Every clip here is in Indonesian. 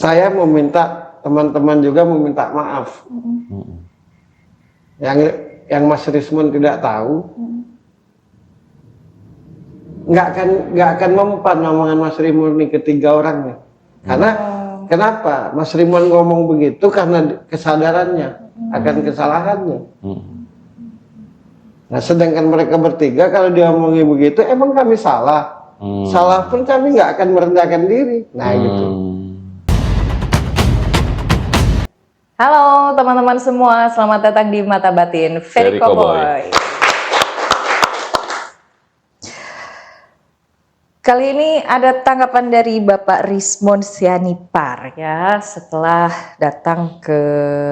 saya meminta teman-teman juga meminta maaf. Yang Mas Rismon tidak tahu, nggak akan mempan omongan Mas Rismon ini ketiga orangnya. Karena kenapa Mas Rismon ngomong begitu? Karena kesadarannya akan kesalahannya. Nah, sedangkan mereka bertiga kalau dia ngomongin begitu, emang kami salah. Salah pun kami nggak akan merendahkan diri. Nah, gitu. Halo teman-teman semua, selamat datang di Mata Batin Ferry Cowboy. Kali ini ada tanggapan dari Bapak Rismon Sianipar ya, setelah datang ke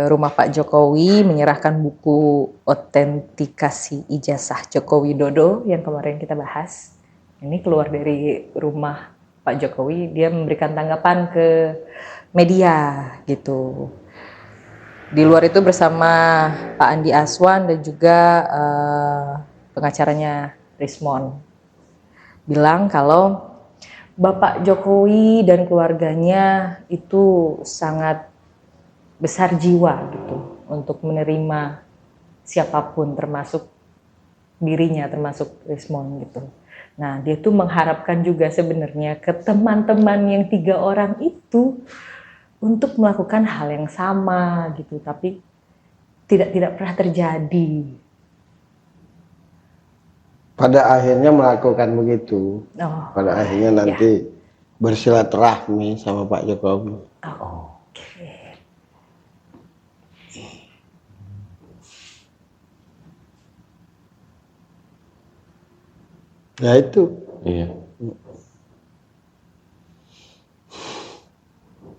rumah Pak Jokowi menyerahkan buku Otentikasi Ijazah Joko Widodo yang kemarin kita bahas. Ini keluar dari rumah Pak Jokowi, dia memberikan tanggapan ke media gitu. Di luar itu bersama Pak Andi Aswan dan juga pengacaranya Rismon. Bilang kalau Bapak Jokowi dan keluarganya itu sangat besar jiwa gitu untuk menerima siapapun termasuk dirinya, termasuk Rismon gitu. Nah, dia tuh mengharapkan juga sebenarnya ke teman-teman yang 3 orang itu untuk melakukan hal yang sama gitu, tapi tidak pernah terjadi. Pada akhirnya melakukan begitu. Pada akhirnya nanti bersilaturahmi sama Pak Jokowi. Oke. Ya itu. Iya.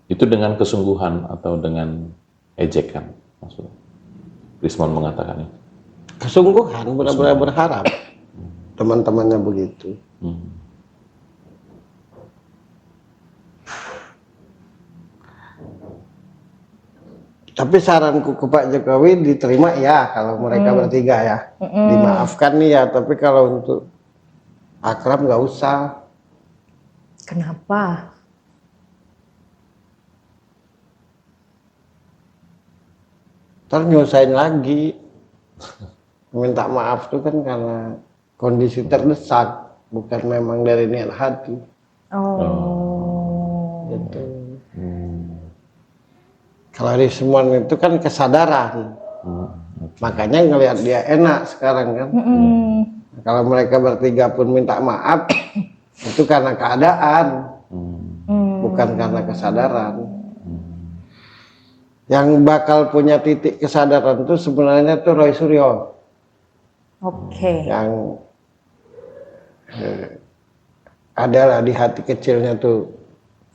Itu dengan kesungguhan atau dengan ejekan maksudnya? Rismon mengatakan itu. Kesungguhan, benar-benar berharap teman-temannya begitu. Tapi saranku ke Pak Jokowi diterima ya kalau mereka bertiga ya. Dimaafkan nih ya, tapi kalau untuk akrab nggak usah. Kenapa? Ntar nyusahin lagi. Minta maaf tuh kan karena kondisi terdesak, bukan memang dari niat hati. Gitu. Kalau Rismon itu kan kesadaran. Makanya ngelihat dia enak sekarang kan. Kalau mereka bertiga pun minta maaf, itu karena keadaan, bukan karena kesadaran. Yang bakal punya titik kesadaran itu sebenarnya tuh Roy Suryo. Yang adalah di hati kecilnya tuh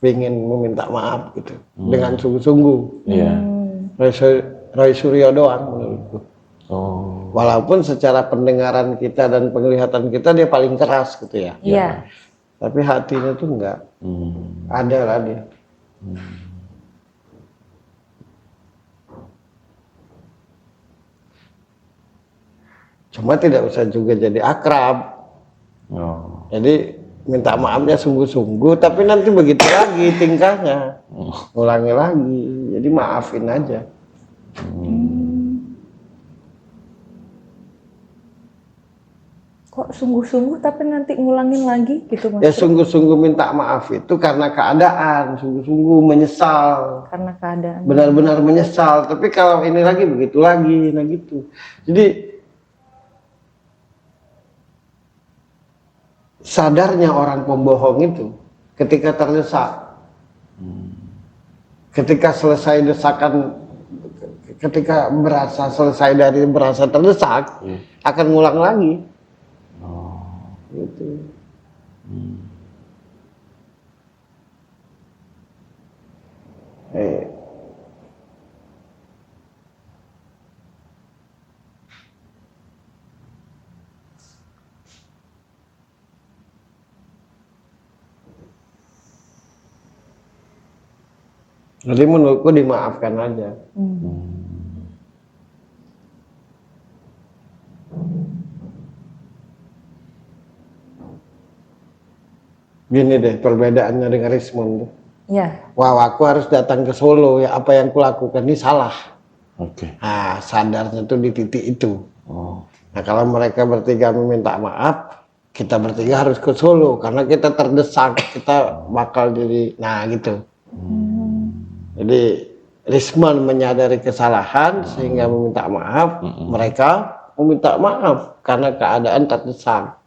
ingin meminta maaf gitu dengan sungguh-sungguh. Roy Suryo doang menurutku. Walaupun secara pendengaran kita dan penglihatan kita dia paling keras gitu ya. Tapi hatinya tuh enggak. Ada lah dia. Cuma tidak usah juga jadi akrab. Jadi minta maafnya sungguh-sungguh, tapi nanti begitu lagi tingkahnya, ulangi lagi. Jadi maafin aja. Kok sungguh-sungguh tapi nanti ngulangin lagi gitu maksudnya? Ya sungguh-sungguh minta maaf itu karena keadaan, sungguh-sungguh menyesal. Karena keadaan. Benar-benar menyesal. Tapi kalau ini lagi begitu lagi, nah gitu. Jadi sadarnya orang pembohong itu ketika terdesak, ketika selesai desakan, ketika selesai dari berasa terdesak, akan ngulang lagi. Gitu. Jadi menurutku dimaafkan aja. Gini deh perbedaannya dengan Rismon tuh. Iya. Wah, aku harus datang ke Solo, ya apa yang kulakukan ini salah. Oke. Nah, sadarnya tuh di titik itu. Oh. Nah, kalau mereka bertiga meminta maaf, kita bertiga harus ke Solo karena kita terdesak, kita bakal jadi, nah gitu. Jadi Rismon menyadari kesalahan sehingga meminta maaf, mereka meminta maaf karena keadaan terdesak.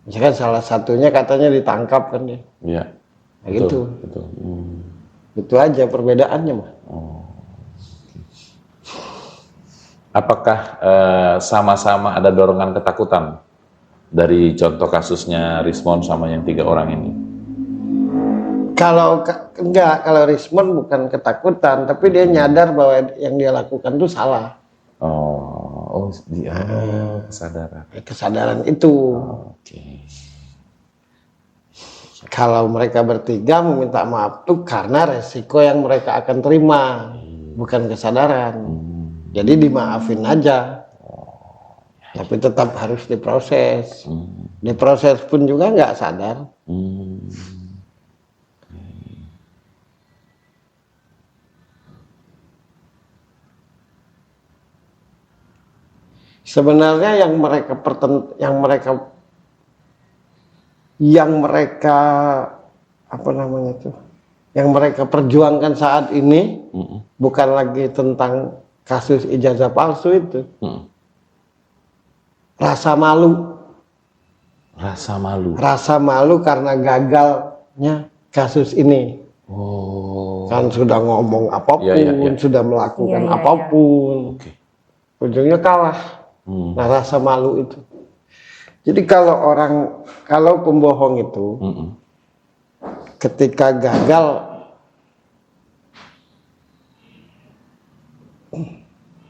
Misalkan salah satunya katanya ditangkap kan dia. Iya. Nah, gitu. Betul. Itu aja perbedaannya, mah. Apakah sama-sama ada dorongan ketakutan dari contoh kasusnya Rismon sama yang 3 orang ini? Enggak, kalau Rismon bukan ketakutan, tapi dia nyadar bahwa yang dia lakukan itu salah. Dia kesadaran. Kesadaran itu. Oke. Kalau mereka bertiga meminta maaf tuh karena resiko yang mereka akan terima, bukan kesadaran. Jadi dimaafin aja. Tapi tetap harus diproses. Diproses pun juga nggak sadar. Sebenarnya yang mereka apa namanya tuh, yang mereka perjuangkan saat ini bukan lagi tentang kasus ijazah palsu itu. Rasa malu. Rasa malu karena gagalnya kasus ini. Kan sudah ngomong apapun, sudah melakukan apapun, ujungnya kalah. Nah, rasa malu itu. Jadi kalau pembohong itu ketika gagal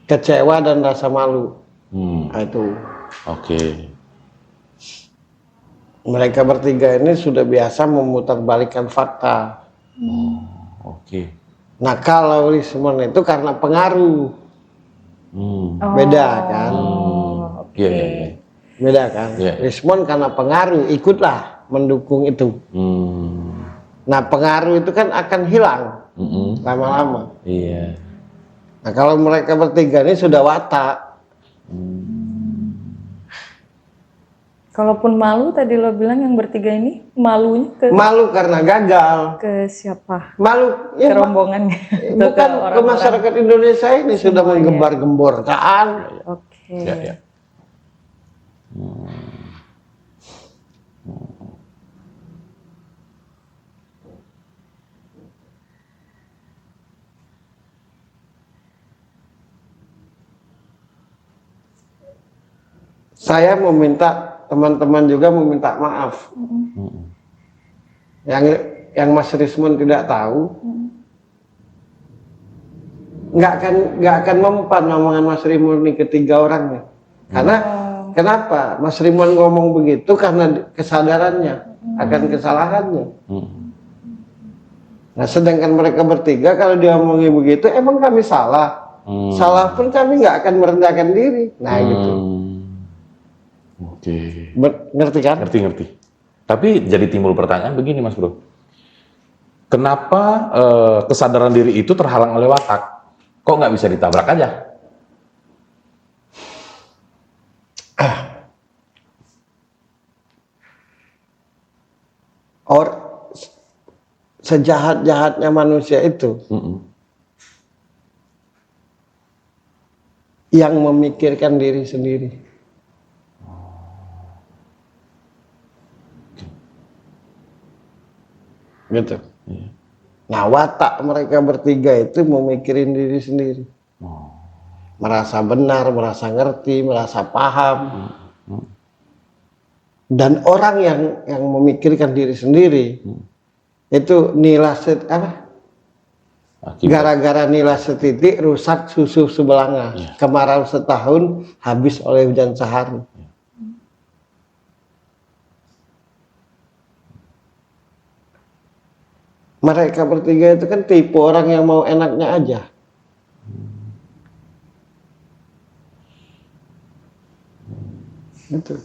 kecewa dan rasa malu. Nah, itu. Oke. Mereka bertiga ini sudah biasa memutarbalikkan fakta. Oke. Nah, kalau Rismon itu karena pengaruh. Beda kan? Iya. Beda kan? Rismon karena pengaruh, ikutlah mendukung itu. Nah, pengaruh itu kan akan hilang lama-lama. Iya. Nah, kalau mereka bertiga ini sudah watak. Kalaupun malu, tadi lo bilang yang bertiga ini malunya ke Malu karena gagal. ke siapa? Malu Ke rombongannya. Bukan ke masyarakat Indonesia ini sudah menggembar-gemborkan. Oke. Iya. Saya meminta teman-teman juga meminta maaf. Yang Mas Rismon tidak tahu, nggak akan mempan omongan Mas Rismon ini ketiga orangnya. Karena kenapa Mas Rismon ngomong begitu? Karena kesadarannya akan kesalahannya. Nah, sedangkan mereka bertiga kalau dia ngomongin begitu, emang kami salah. Salah pun kami nggak akan merendahkan diri. Nah, gitu. Oke. Ngerti kan? Ngerti. Tapi jadi timbul pertanyaan begini, Mas Bro. Kenapa kesadaran diri itu terhalang oleh watak? Kok nggak bisa ditabrak aja? Sejahat-jahatnya manusia itu yang memikirkan diri sendiri. Gitu. Nah, watak mereka bertiga itu memikirin diri sendiri. Merasa benar, merasa ngerti, merasa paham. Dan orang yang memikirkan diri sendiri itu gara-gara nilai setitik rusak susu sebelanga. Kemarau setahun habis oleh hujan sehari. Mereka bertiga itu kan tipe orang yang mau enaknya aja. Gitu.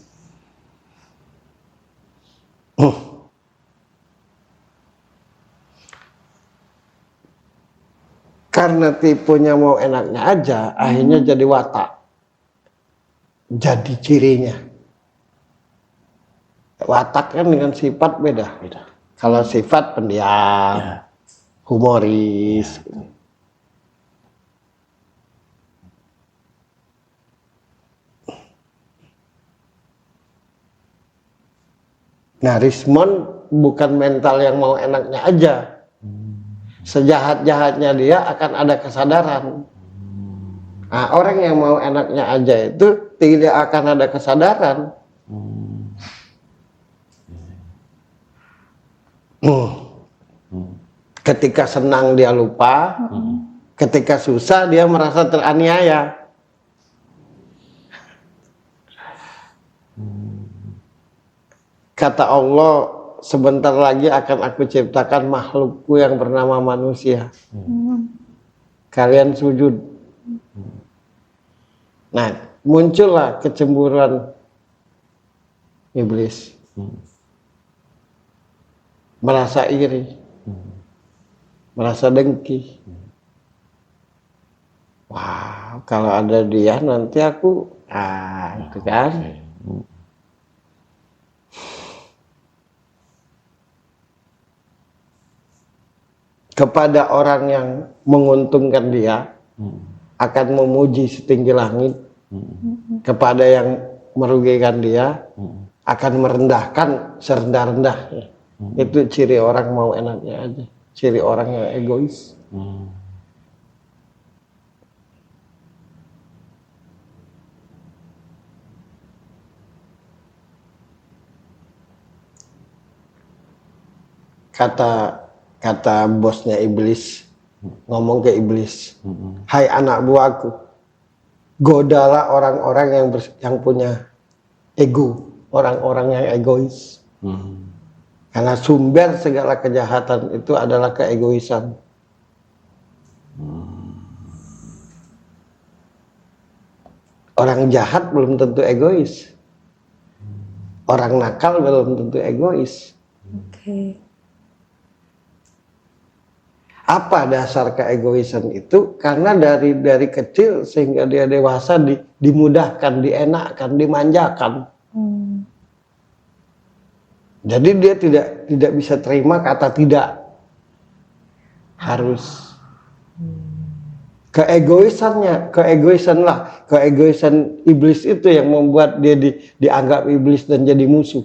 Karena tipunya mau enaknya aja, akhirnya jadi watak. Jadi cirinya. Watak kan dengan sifat beda. Kalau sifat pendiam, humoris. Nah, Rismon bukan mental yang mau enaknya aja. Sejahat-jahatnya dia akan ada kesadaran. Nah, orang yang mau enaknya aja itu tidak akan ada kesadaran. Ketika senang dia lupa, ketika susah dia merasa teraniaya. Kata Allah, sebentar lagi akan aku ciptakan makhlukku yang bernama manusia. Kalian sujud. Nah, muncullah kecemburuan iblis. Merasa iri. Merasa dengki. Wah, kalau ada dia nanti aku, itu kan. Kepada orang yang menguntungkan dia, akan memuji setinggi langit. Kepada yang merugikan dia, akan merendahkan serendah-rendahnya. Itu ciri orang mau enaknya aja. Ciri orang yang egois. Kata bosnya iblis, ngomong ke iblis, hai anak buahku, godalah orang-orang yang punya ego, orang-orang yang egois. Karena sumber segala kejahatan itu adalah keegoisan. Orang jahat belum tentu egois. Orang nakal belum tentu egois. Apa dasar keegoisan itu? Karena dari kecil sehingga dia dewasa dimudahkan, dienakkan, dimanjakan. Jadi dia tidak bisa terima kata tidak. Harus. Keegoisan iblis itu yang membuat dia dianggap iblis dan jadi musuh.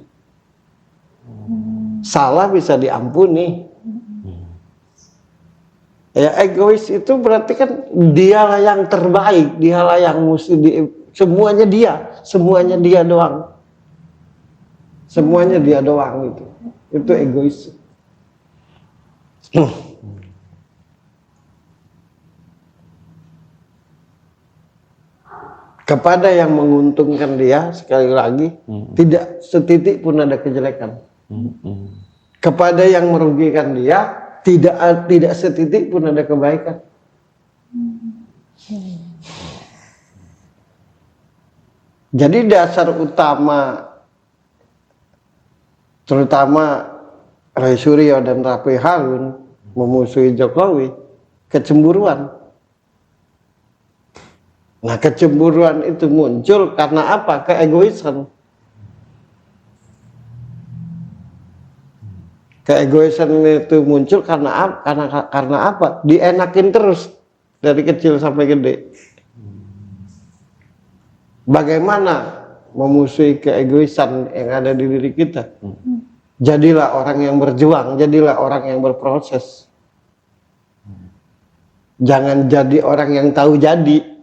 Salah bisa diampuni. Ya, egois itu berarti kan dialah yang terbaik, dialah yang semuanya dia doang. Semuanya dia doang itu. Itu egois. Kepada yang menguntungkan dia, sekali lagi, tidak setitik pun ada kejelekan. Kepada yang merugikan dia, tidak setitik pun ada kebaikan. Jadi dasar utama, terutama Roy Suryo dan Rafi Harun memusuhi Jokowi, kecemburuan. Nah, kecemburuan itu muncul karena apa? Keegoisan. Keegoisan itu muncul karena apa? Dienakin terus dari kecil sampai gede. Bagaimana memusuhi keegoisan yang ada di diri kita? Jadilah orang yang berjuang, jadilah orang yang berproses. Jangan jadi orang yang tahu jadi.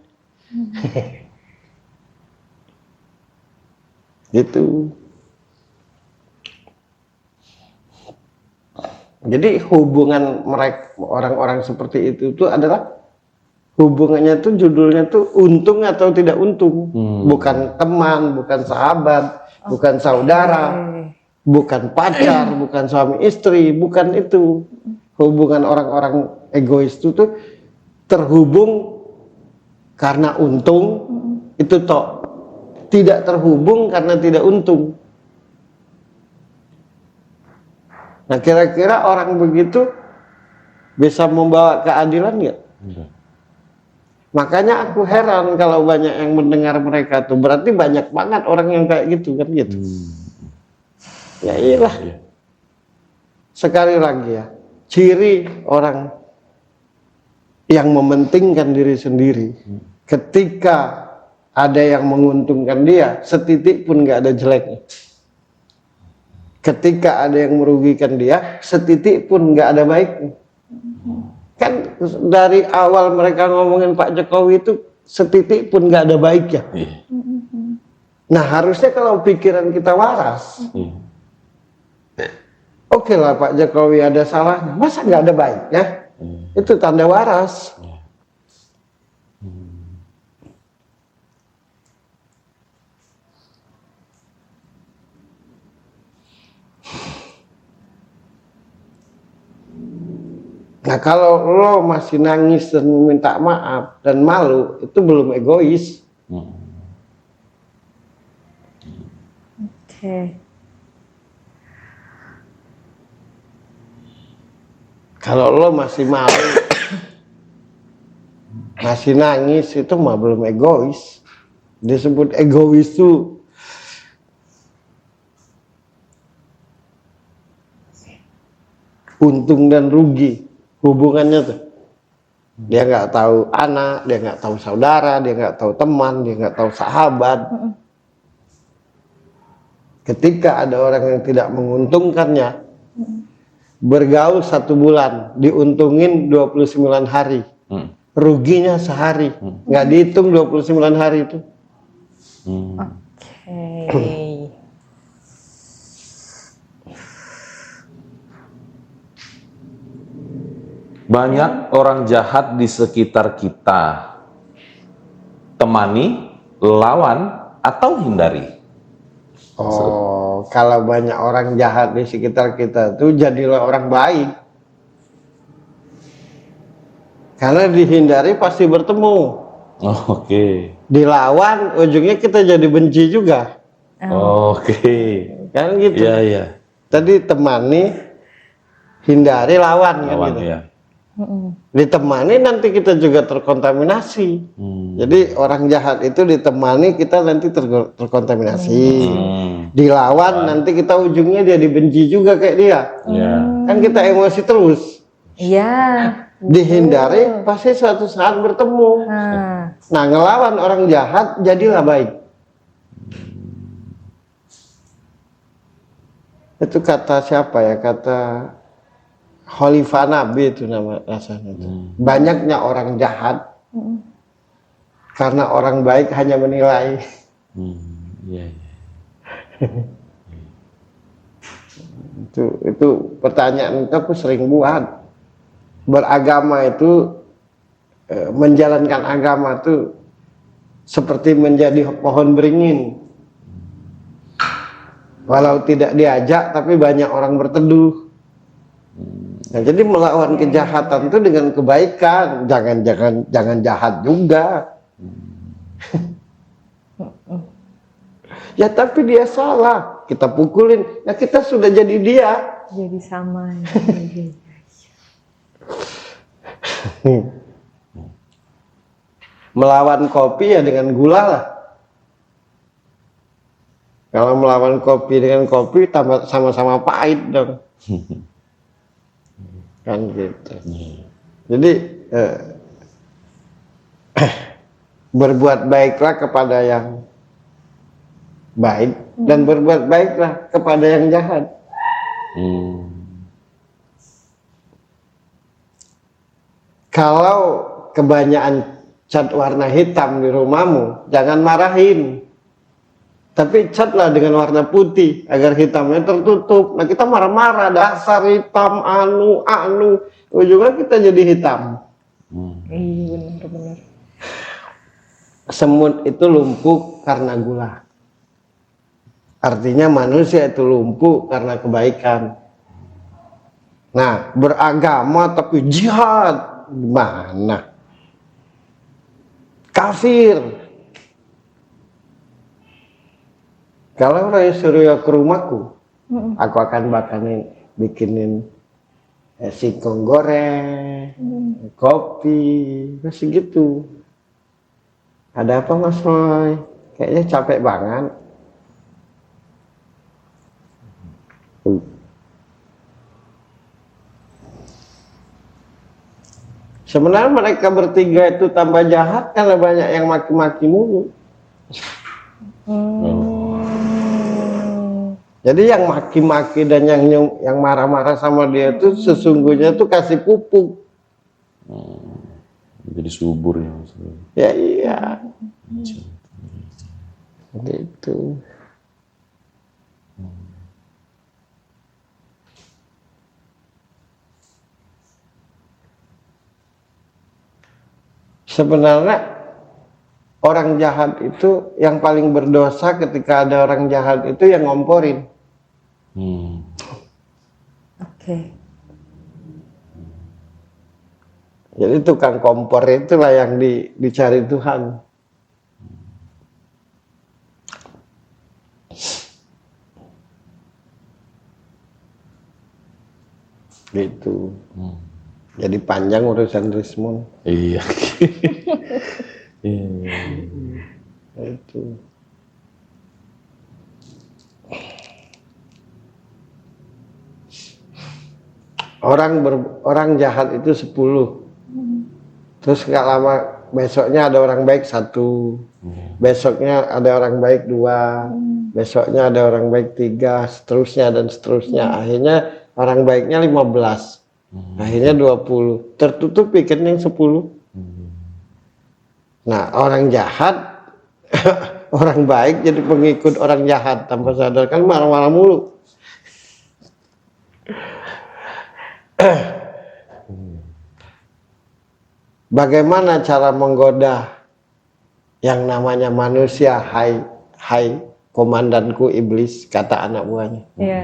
Gitu. Jadi hubungan mereka orang-orang seperti itu adalah hubungannya tuh judulnya tuh untung atau tidak untung, bukan teman, bukan sahabat, bukan saudara, bukan pacar, bukan suami istri, bukan itu. Hubungan orang-orang egois itu tuh terhubung karena untung, itu toh tidak terhubung karena tidak untung. Nah, kira-kira orang begitu bisa membawa keadilan nggak? Makanya aku heran kalau banyak yang mendengar mereka tuh, berarti banyak banget orang yang kayak gitu kan gitu. Ya iyalah. Sekali lagi ya, ciri orang yang mementingkan diri sendiri, ketika ada yang menguntungkan dia, setitik pun nggak ada jeleknya. Ketika ada yang merugikan dia, setitik pun nggak ada baiknya. Kan dari awal mereka ngomongin Pak Jokowi itu setitik pun nggak ada baiknya. Nah harusnya kalau pikiran kita waras, oke lah Pak Jokowi ada salahnya, masa nggak ada baiknya? Itu tanda waras. Nah kalau lo masih nangis dan minta maaf dan malu, itu belum egois. Oke. Kalau lo masih malu, masih nangis, itu mah belum egois. Disebut egois tuh untung dan rugi hubungannya tuh. Dia nggak tahu anak, dia nggak tahu saudara, dia nggak tahu teman, dia nggak tahu sahabat. Ketika ada orang yang tidak menguntungkannya, bergaul 1 bulan, diuntungin 29 hari, ruginya sehari, nggak dihitung 29 hari itu. Oke. Banyak orang jahat di sekitar kita. Temani, lawan, atau hindari. Oh, kalau banyak orang jahat di sekitar kita tuh jadilah orang baik. Karena dihindari pasti bertemu. Oh, oke. Dilawan ujungnya kita jadi benci juga. Oke. Kan gitu. Iya, iya. Tadi temani, hindari, lawan kan Lawan, gitu. ya. Ditemani nanti kita juga terkontaminasi. Jadi orang jahat itu ditemani kita nanti terkontaminasi. Dilawan nanti kita ujungnya dia dibenci juga kayak dia. Kan kita emosi terus. Iya. Dihindari pasti suatu saat bertemu. Nah ngelawan orang jahat jadilah baik. Itu kata siapa ya? Kata Khalifah Nabi itu nama rasanya. Banyaknya orang jahat karena orang baik hanya menilai. Itu pertanyaan itu aku sering buat. Beragama itu menjalankan agama itu seperti menjadi pohon beringin. Walau tidak diajak tapi banyak orang berteduh. Nah, jadi melawan kejahatan itu dengan kebaikan, jangan jahat juga. Ya tapi dia salah, kita pukulin, ya kita sudah jadi dia. Jadi sama. Melawan kopi ya dengan gula lah. Kalau melawan kopi dengan kopi tambah sama-sama pahit dong. Kan gitu. Jadi berbuat baiklah kepada yang baik dan berbuat baiklah kepada yang jahat. Kalau kebanyakan cat warna hitam di rumahmu, jangan marahin. Tapi catlah dengan warna putih agar hitamnya tertutup. Nah kita marah-marah, dasar hitam, anu, ujungnya kita jadi hitam. Iya benar. Semut itu lumpuh karena gula. Artinya manusia itu lumpuh karena kebaikan. Nah beragama tapi jihad, gimana? Kafir. Kalau Ray Suryo ke rumahku, aku akan bikinin singkong goreng, kopi, masih gitu. Ada apa Mas Roy? Kayaknya capek banget. Sebenarnya mereka bertiga itu tambah jahat karena banyak yang maki-maki mulu. Jadi yang maki-maki dan yang marah-marah sama dia itu sesungguhnya tuh kasih pupuk. Jadi subur ya. Ya iya. Gitu. Sebenarnya orang jahat itu yang paling berdosa ketika ada orang jahat itu yang ngomporin. Oke. Jadi tukang kompor itulah yang dicari Tuhan. Gitu. Jadi panjang urusan Rismon. Iya. Itu. Orang jahat itu 10. Terus nggak lama besoknya ada orang baik 1. Besoknya ada orang baik 2. Besoknya ada orang baik 3, seterusnya dan seterusnya. Akhirnya orang baiknya 15. Akhirnya 20. Tertutup rekening 10. Nah, orang jahat orang baik jadi pengikut orang jahat tanpa sadar, kan marah-marah mulu. Bagaimana cara menggoda yang namanya manusia? Hai komandanku iblis, kata anak buahnya. Iya.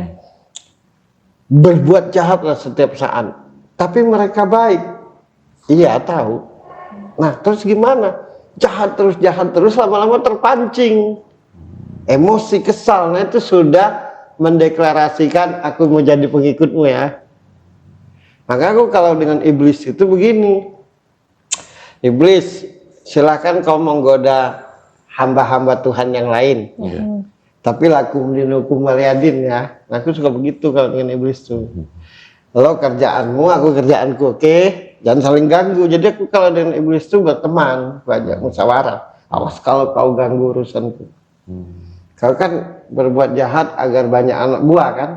Berbuat jahatlah setiap saat, tapi mereka baik. Iya tahu. Nah terus gimana? Jahat terus lama-lama terpancing. Emosi kesal, nah itu sudah mendeklarasikan aku mau jadi pengikutmu ya. Maka aku kalau dengan iblis itu begini. Iblis, silakan kau menggoda hamba-hamba Tuhan yang lain. Tapi lakum dinukum waliyadin ya. Aku suka begitu kalau dengan iblis tuh. Lo kerjaanmu, aku kerjaanku, oke? Jangan saling ganggu. Jadi aku kalau dengan iblis tuh berteman, banyak musyawarah. Awas kalau kau ganggu urusanku. Kau kan berbuat jahat agar banyak anak buah kan?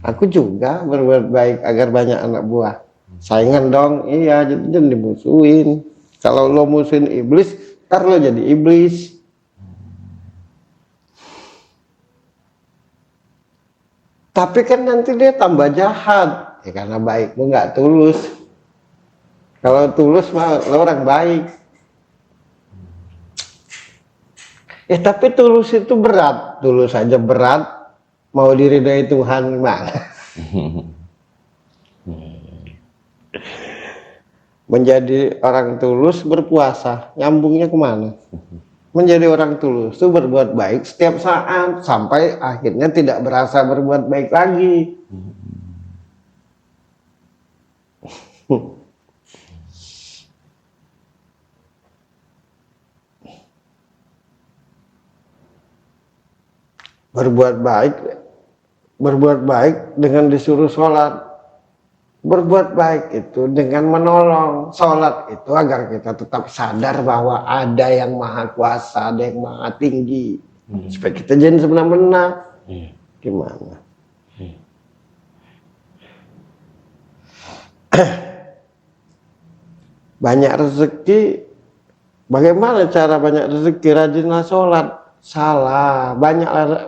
Aku juga berbuat baik agar banyak anak buah. Saingan dong, iya. Jadi jangan dimusuhin. Kalau lo musuhin iblis, ntar lo jadi iblis. Tapi kan nanti dia tambah jahat, ya karena baikmu nggak tulus. Kalau tulus mah lo orang baik. Tapi tulus itu berat, tulus aja berat, mau diridai Tuhan gimana? Menjadi orang tulus berpuasa, nyambungnya kemana? Menjadi orang tulus itu berbuat baik setiap saat sampai akhirnya tidak berasa berbuat baik lagi. Berbuat baik dengan disuruh sholat. Berbuat baik itu dengan menolong. Sholat itu agar kita tetap sadar bahwa ada yang maha kuasa, ada yang maha tinggi. Supaya kita jangan semena-mena. Gimana? Banyak rezeki. Bagaimana cara banyak rezeki? Rajinlah sholat. Salah.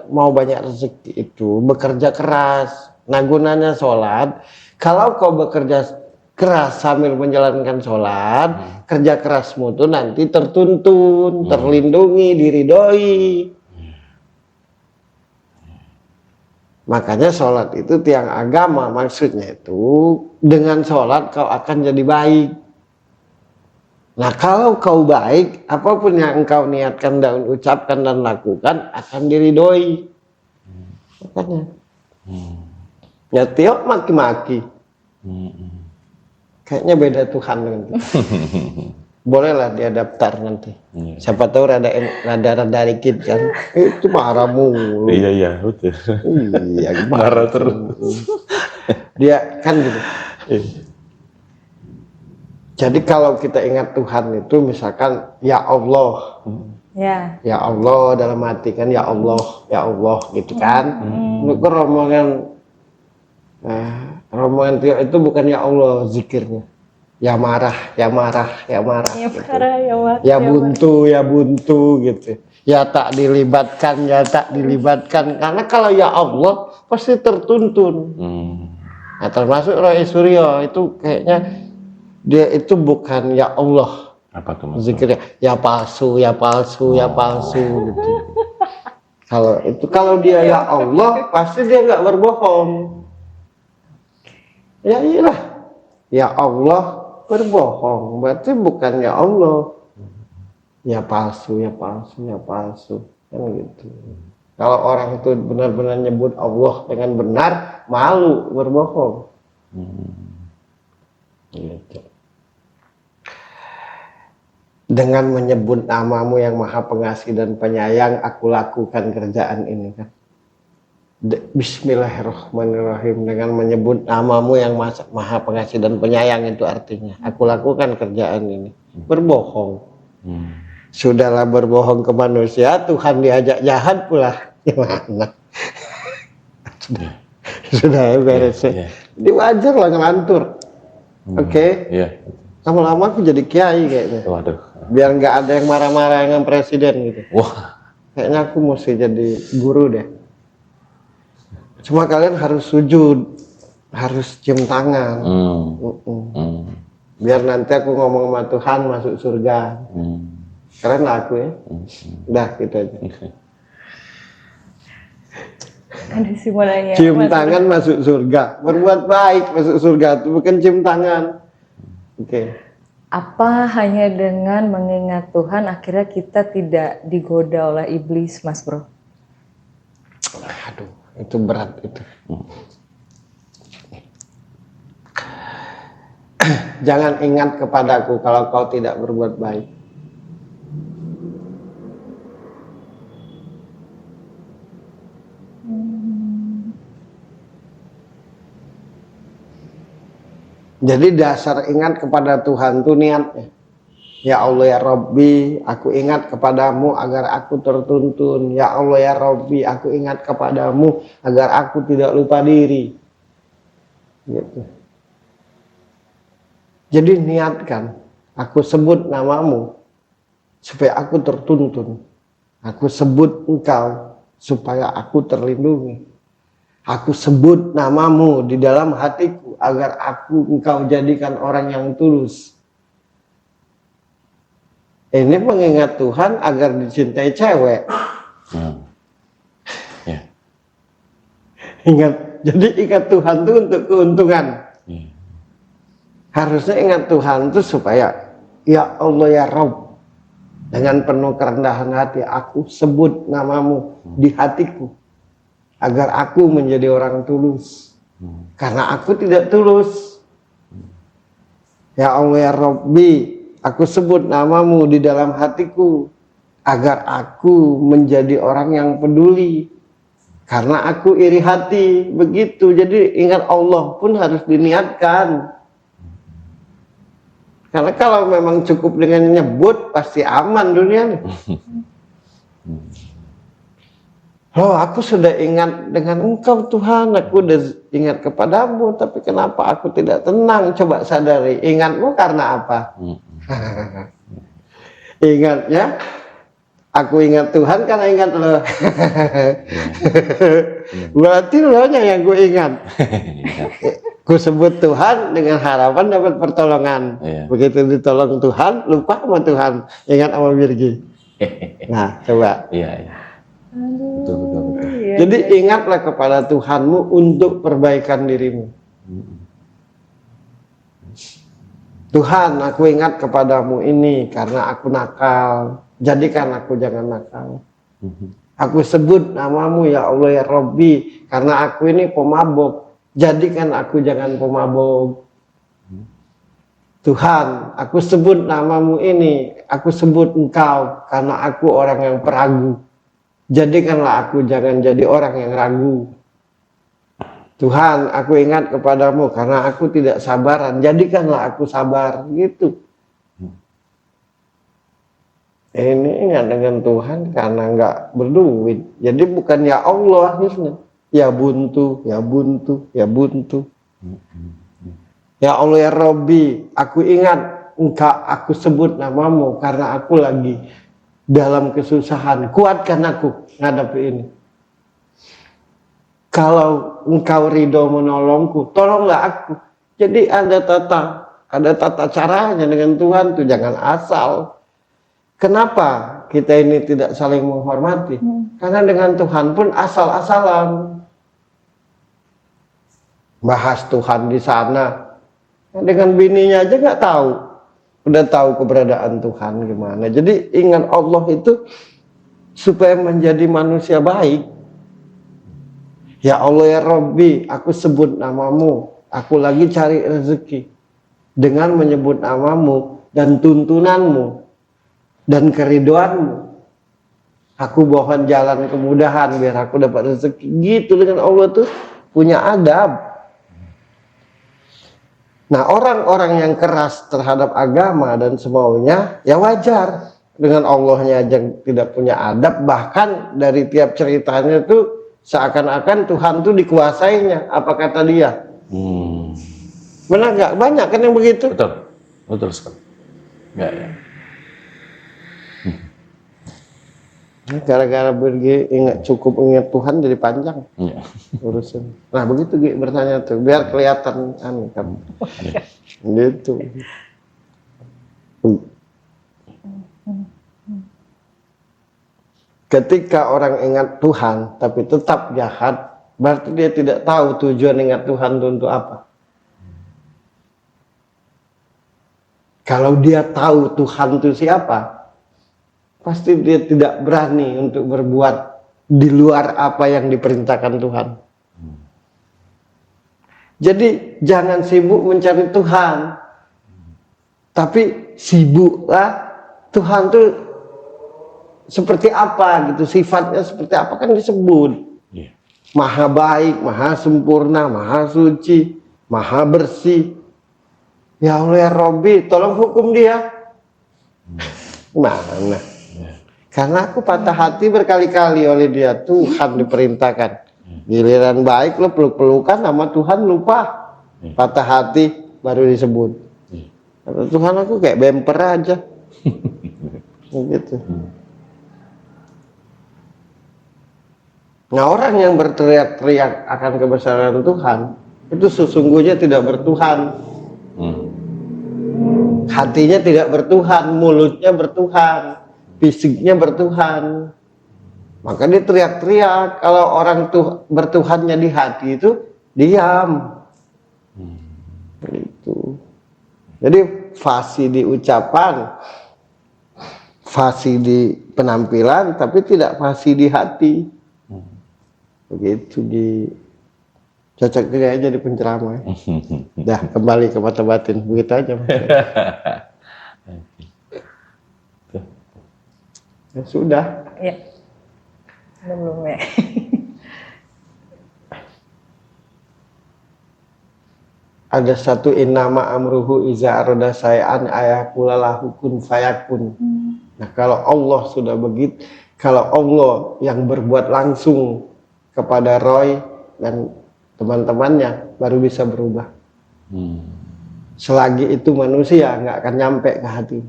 Mau banyak rezeki itu bekerja keras. Nah gunanya sholat. Kalau kau bekerja keras sambil menjalankan sholat, kerja kerasmu tuh nanti tertuntun, terlindungi, diridhoi. Makanya sholat itu tiang agama, maksudnya itu dengan sholat kau akan jadi baik. Nah kalau kau baik, apapun yang engkau niatkan dan ucapkan dan lakukan akan diridhoi. Makanya. Ya Tio maki-maki. Kayaknya beda Tuhan dengan kita. Bolehlah dia daftar nanti. Siapa tahu rada dikit kan. Itu marah mulu. Iya, betul. Iya, Marah terus. Dia kan gitu. Jadi kalau kita ingat Tuhan itu misalkan ya Allah. Ya Allah dalam hati kan ya Allah gitu kan. Itu rombongan itu bukan ya Allah zikirnya. Ya marah. Ya marah, Gitu. Ya buntu gitu. Ya tak dilibatkan. Karena kalau ya Allah pasti tertuntun. Nah, termasuk Roy Suryo itu kayaknya dia itu bukan ya Allah. Apa tuh zikirnya? Ya palsu gitu. Kalau dia ya Allah pasti dia nggak berbohong. Ya iyalah. Ya Allah berbohong, berarti bukan ya Allah. Ya palsu kan gitu. Kalau orang itu benar-benar nyebut Allah dengan benar, malu berbohong. Gitu. Dengan menyebut namamu yang maha pengasih dan penyayang, aku lakukan kerjaan ini kan. Bismillahirrahmanirrahim. Dengan menyebut namamu yang maha pengasih dan penyayang, itu artinya aku lakukan kerjaan ini. Berbohong. Sudahlah berbohong ke manusia, Tuhan diajak jahat pula. Gimana? Sudah beres. Jadi wajar lah ngelantur. Oke. Lama-lama aku jadi kiai kayaknya. Waduh. Biar nggak ada yang marah-marah dengan presiden gitu. Wah. Kayaknya aku mesti jadi guru deh. Cuma kalian harus sujud, harus cium tangan. Biar nanti aku ngomong sama Tuhan masuk surga. Keren lah aku ya. Udah gitu aja. Ada sih mau nanya. Cium tangan masuk surga. Berbuat baik masuk surga itu bukan cium tangan. Oke. Apa hanya dengan mengingat Tuhan akhirnya kita tidak digoda oleh iblis, Mas Bro? Aduh, itu berat itu. Jangan ingat kepadaku kalau kau tidak berbuat baik. Jadi dasar ingat kepada Tuhan itu niatnya. Ya Allah ya Rabbi, aku ingat kepadamu agar aku tertuntun. Ya Allah ya Rabbi, aku ingat kepadamu agar aku tidak lupa diri. Gitu. Jadi niatkan, aku sebut namamu supaya aku tertuntun. Aku sebut engkau supaya aku terlindungi. Aku sebut namamu di dalam hatiku agar engkau jadikan orang yang tulus. Ini mengingat Tuhan agar dicintai cewek. Jadi ingat Tuhan itu untuk keuntungan. Harusnya ingat Tuhan itu supaya ya Allah ya Rabb, dengan penuh kerendahan hati aku sebut namamu di hatiku agar aku menjadi orang tulus. Karena aku tidak tulus. Ya Allah ya Rabbi, aku sebut namamu di dalam hatiku agar aku menjadi orang yang peduli. Karena aku iri hati. Begitu. Jadi ingat Allah pun harus diniatkan. Karena kalau memang cukup dengan nyebut pasti aman dunia nih. Oh, aku sudah ingat dengan engkau Tuhan, aku sudah ingat kepadamu, tapi kenapa aku tidak tenang? Coba sadari, ingatmu karena apa? Ingatnya, aku ingat Tuhan karena ingat lo. Berarti lo yang gue ingat. Ku sebut Tuhan dengan harapan dapat pertolongan. Begitu ditolong Tuhan, lupa sama Tuhan, ingat sama Virgi. Nah, coba. Betul. Jadi ingatlah kepada Tuhanmu untuk perbaikan dirimu. Tuhan, aku ingat kepadamu ini karena aku nakal. Jadikan aku jangan nakal. Aku sebut namamu ya Allah ya Rabbi karena aku ini pemabuk. jadikan aku jangan pemabuk. Tuhan, aku sebut namamu ini, aku sebut engkau karena aku orang yang peragu. Jadikanlah aku jangan jadi orang yang ragu. Tuhan, aku ingat kepadamu karena aku tidak sabaran, jadikanlah aku sabar, gitu. Ini ingat dengan Tuhan karena nggak berduit. Jadi bukan ya Allah akhirnya. Ya buntu, ya buntu, ya buntu. Ya Allah ya Robbi, aku ingat engkau, aku sebut namamu karena aku lagi dalam kesusahan. Kuatkan aku ngadapi ini. Kalau engkau ridho menolongku, tolonglah aku. Jadi ada tata caranya dengan Tuhan tuh, jangan asal. Kenapa kita ini tidak saling menghormati? Karena dengan Tuhan pun asal-asalan. Bahas Tuhan di sana. Dengan bininya aja nggak tahu. Udah tahu keberadaan Tuhan gimana. Jadi ingat Allah itu supaya menjadi manusia baik. Ya Allah ya Robbi, aku sebut namamu. Aku lagi cari rezeki. Dengan menyebut namamu dan tuntunanmu dan keriduanmu. Aku mohon jalan kemudahan biar aku dapat rezeki. Gitu dengan Allah tuh punya adab. Nah, orang-orang yang keras terhadap agama dan semaunya, ya wajar. Dengan Allahnya aja tidak punya adab, bahkan dari tiap ceritanya tuh seakan-akan Tuhan tuh dikuasainya. Apa kata dia? Benar nggak? Banyak kan yang begitu? Betul, betul sekali. Ya, ya. Gara-gara pergi cukup ingat Tuhan jadi panjang urusan. Nah begitu Gi bertanya tuh biar kelihatan kan. Gitu. Ketika orang ingat Tuhan tapi tetap jahat, berarti dia tidak tahu tujuan ingat Tuhan itu untuk apa. Kalau dia tahu Tuhan itu siapa, pasti dia tidak berani untuk berbuat di luar apa yang diperintahkan Tuhan. Jadi jangan sibuk mencari Tuhan, tapi sibuklah Tuhan tuh seperti apa gitu, sifatnya seperti apa kan disebut. Maha baik, maha sempurna, maha suci, maha bersih. Ya Allah ya Robbi, tolong hukum dia. Mana? Karena aku patah hati berkali-kali oleh dia. Tuhan diperintahkan. Giliran baik lo peluk-pelukan sama Tuhan lupa. Patah hati baru disebut. Tuhan aku kayak bemper aja. Gitu. Nah orang yang berteriak-teriak akan kebesaran Tuhan itu sesungguhnya tidak bertuhan. Hatinya tidak bertuhan, mulutnya bertuhan. Fisiknya bertuhan, maka dia teriak-teriak. Kalau orang tuh bertuhannya di hati itu diam. Itu. Jadi fasih di ucapan, fasih di penampilan, tapi tidak fasih di hati. Begitu di cocok dia aja di penceramah. Dah kembali ke mata batin, begitu aja. Ya sudah. Ya. Belum ya. Ada satu innama amruhu iza aroda say'an ayakulalahu kun fayakun. Nah kalau Allah sudah begitu, kalau Allah yang berbuat langsung kepada Roy dan teman-temannya baru bisa berubah. Selagi itu manusia nggak akan nyampe ke hati.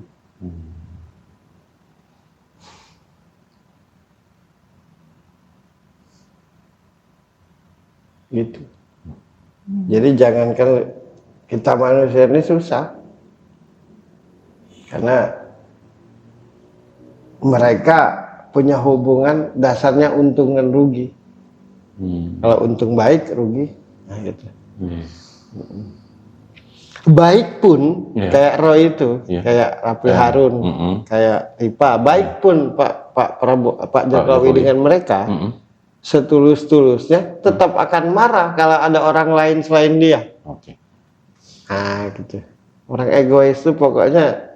Gitu. Jadi jangankan kita manusia ini susah, karena mereka punya hubungan dasarnya untung dan rugi. Kalau untung baik, rugi, nah gitu. Baik pun kayak Roy itu, kayak Rafi Harun, kayak Ipa, baik pun Pak Prabowo, Pak Jokowi dengan mereka. setulus-tulusnya tetap akan marah kalau ada orang lain selain dia. Oke. Nah gitu. Orang egois itu pokoknya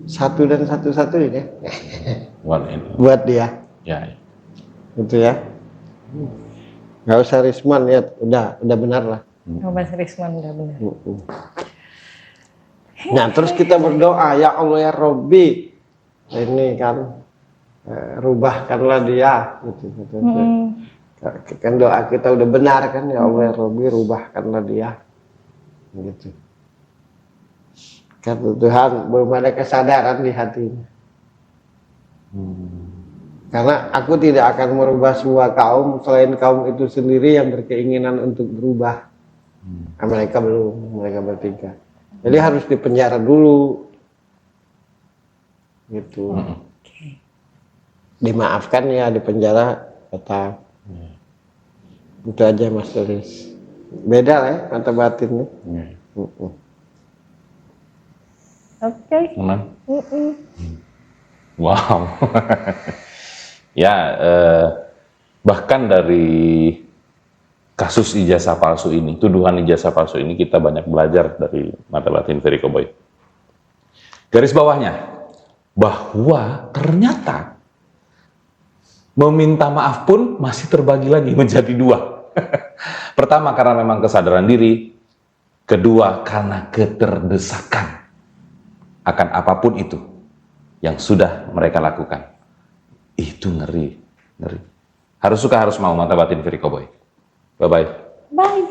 satu dan satu-satunya buat dia. Ya. Gitu ya. Nggak usah Risman ya, udah benar lah. Mas Risman udah benar. Nah terus kita berdoa, ya Allah ya Robbi, ini kan rubahkanlah dia, gitu. Kan doa kita udah benar kan, ya Allah ya Robbi, rubahkanlah dia, gitu. Kata Tuhan belum ada kesadaran di hatinya. Karena aku tidak akan merubah semua kaum selain kaum itu sendiri yang berkeinginan untuk berubah. Nah, mereka belum, mereka bertiga. Jadi harus dipenjara dulu, gitu. Dimaafkan ya, dipenjara tetap. Itu aja Mas Turis. Beda lah ya mata batin nih. Oke. Wow. Ya, bahkan dari kasus ijazah palsu ini, tuduhan ijazah palsu ini kita banyak belajar dari mata batin Ferry Koboy. Garis bawahnya, bahwa ternyata meminta maaf pun masih terbagi lagi menjadi dua. Pertama karena memang kesadaran diri, kedua karena keterdesakan akan apapun itu yang sudah mereka lakukan. Itu ngeri. Harus mau mata batin Ferry Koboy. Bye-bye. Bye.